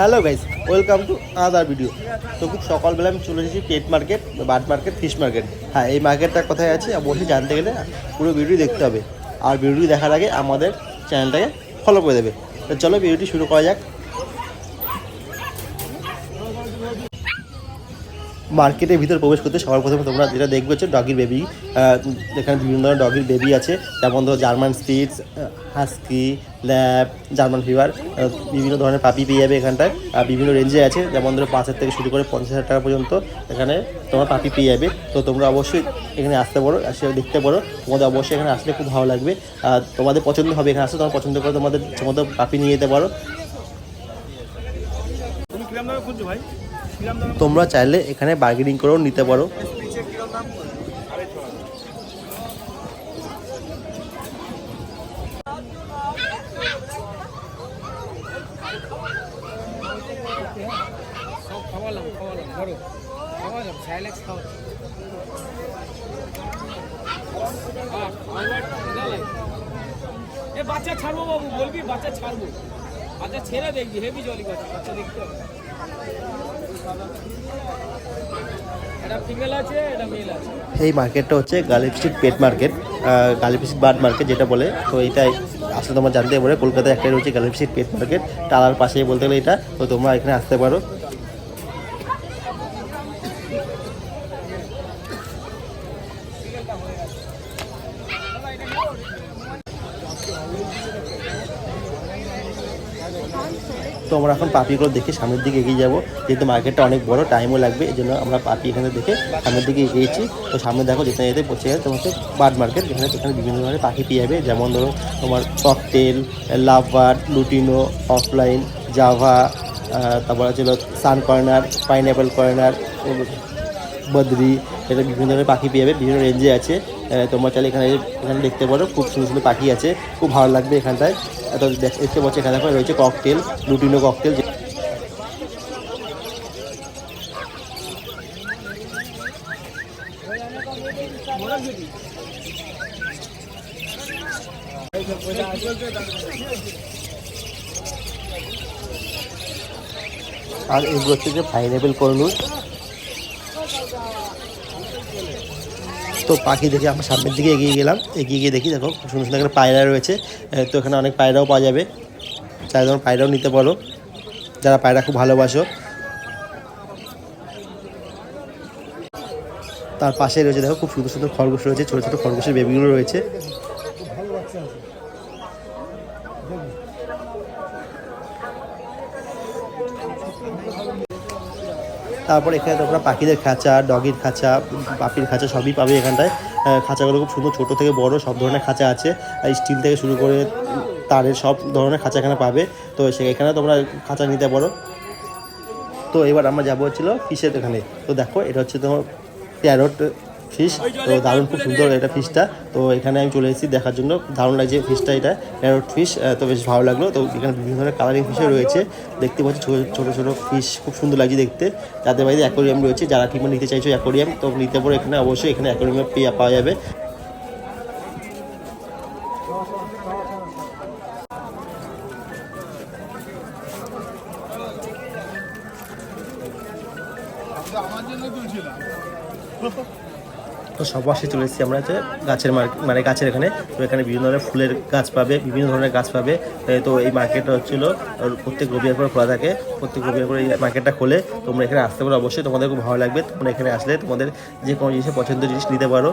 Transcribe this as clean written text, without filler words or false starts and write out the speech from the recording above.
Hello guys, welcome to other video. তো খুব সকালবেলা আমি চলে এসেছি pet market, bird market, fish market. হ্যাঁ, এই মার্কেটটা কোথায় আছে অবশ্যই জানতে গেলে পুরো ভিডিও দেখতে হবে। আর ভিডিওটি দেখার আগে আমাদের চ্যানেলটাকে ফলো করে দেবে। তো চলো ভিডিওটি শুরু করা যাক। মার্কেটের ভিতর প্রবেশ করতে সবার প্রথমে তোমরা যেটা দেখবে হচ্ছে ডগির বেবি। এখানে বিভিন্ন ধরনের ডগির বেবি আছে, যেমন ধরো German Spitz, husky, lab, German fever, বিভিন্ন ধরনের পাপি পেয়ে যাবে এখানটায়। বিভিন্ন রেঞ্জে আছে, যেমন ধরো 5,000 থেকে শুরু করে 50,000 টাকা পর্যন্ত এখানে তোমরা পাপি পেয়ে যাবে। তো তোমরা অবশ্যই এখানে আসতে পারো, এসে দেখতে পারো। তোমাদের অবশ্যই এখানে আসলে খুব ভালো লাগবে। তোমাদের পছন্দ হবে, এখানে আসলে তোমরা পছন্দ করে তোমাদের মতো পাপি নিয়ে যেতে পারো। তোমরা চাইলে এখানে বার্গেনিং করেও নিতে পারো। বাচ্চা ছাড়বো বাবু, বলবি বাচ্চা ছাড়বো, বাচ্চা ছেড়ে দেখবি, হেভি জলি বাচ্চা, বাচ্চা দেখতে হবে। এটা ফিমেল আছে, এটা মেল আছে। এই মার্কেটটা হচ্ছে Galiff street pet market, Galiff street bird market যেটা বলে। তো এইটাই আসলে তোমরা জানতে পারো, কলকাতায় একটাই রয়েছে গালিব স্ট্রিট পেট মার্কেট, টালার পাশেই বলতে গেলে এটা। তো তোমরা এখানে আসতে পারো। তো আমরা এখন পাপিগুলো দেখে সামনের দিকে এগিয়ে যাবো, যেহেতু মার্কেটটা অনেক বড়, টাইমও লাগবে, এই জন্য আমরা পাপি এখানে দেখে সামনের দিকে এগিয়েছি। তো সামনে দেখো যেতে যেতে পৌঁছে গেছে তোমার হচ্ছে বার্ড মার্কেট, এখানে বিভিন্ন ধরনের পাখি পেয়ে যাবে, যেমন ধরো তোমার cocktail, love bird, lutino, offline, Java, তারপর হচ্ছে সান কর্নার, পাইনঅ্যাপেল কর্নার, বদ্রি। এটা বিভিন্ন ধরনের পাখি পেয়ে যাবে, বিভিন্ন রেঞ্জে আছে। তোমরা চাইলে এখানে দেখতে পারো, খুব সুন্দর সুন্দর পাখি আছে, খুব ভালো লাগবে এখানটায়। তো দেখতে পাচ্ছি এখানে রয়েছে ককটেল, লুটিনো ককটেল। আর এগুলো হচ্ছে যে পাইনঅ্যাপেল কর্নুর। তো পাখি দেখে আমরা সামনের দিকে এগিয়ে গেলাম, এগিয়ে গিয়ে দেখি দেখো খুব সুন্দর সুন্দর এখানে পায়রা রয়েছে। তো এখানে অনেক পায়রাও পাওয়া যাবে, চাই তোমরা পায়রাও নিতে পারো যারা পায়রা খুব ভালোবাসো। তার পাশে রয়েছে দেখো খুব সুন্দর সুন্দর খরগোশ রয়েছে, ছোটো ছোটো খরগোশের বেবিগুলো রয়েছে। তারপর এখানে তোমরা পাখিদের খাঁচা, ডগির খাঁচা, পাপির খাঁচা সবই পাবে এখানটায়। খাঁচাগুলো খুব সুন্দর, ছোটো থেকে বড় সব ধরনের খাঁচা আছে, স্টিল থেকে শুরু করে তারের সব ধরনের খাঁচা এখানে পাবে। তো সেখানে তোমরা খাঁচা নিতে পারো। তো এবার আমরা যাবো হচ্ছিল ফিশের এখানে। তো দেখো এটা হচ্ছে তোমার প্যারট ফিশ। তো দারুণ, খুব সুন্দর এটা ফিশটা। তো এখানে আমি চলে এসেছি দেখার জন্য, দারুণ লাগছে ফিশটা, এটা প্যারট ফিশ। তো বেশ ভালো লাগলো। তো এখানে বিভিন্ন ধরনের কালারিং ফিশও রয়েছে, দেখতে পাচ্ছি ছোটো ছোটো ফিশ, খুব সুন্দর লাগছে দেখতে। যাদের বাড়িতে অ্যাকোরিয়াম রয়েছে, যারা কিংবা নিতে চাইছো অ্যাকোরিয়াম, তো নিতে পারো এখানে, অবশ্যই এখানে অ্যাকোরিয়ামে পাওয়া যাবে। তো সব পাশে চলে এসেছি আমরা হচ্ছে গাছের মানে গাছের এখানে। তো এখানে বিভিন্ন ধরনের ফুলের গাছ পাবে, বিভিন্ন ধরনের গাছ পাবে। তো এই মার্কেটটা হচ্ছিলো প্রত্যেক রবিবার করে খোলা থাকে, প্রত্যেক রবিবার করে এই মার্কেটটা খোলে। তোমরা এখানে আসতে পারো, অবশ্যই তোমাদের খুব ভালো লাগবে। তোমরা এখানে আসলে তোমাদের যে কোনো জিনিসের পছন্দের জিনিস নিতে পারো।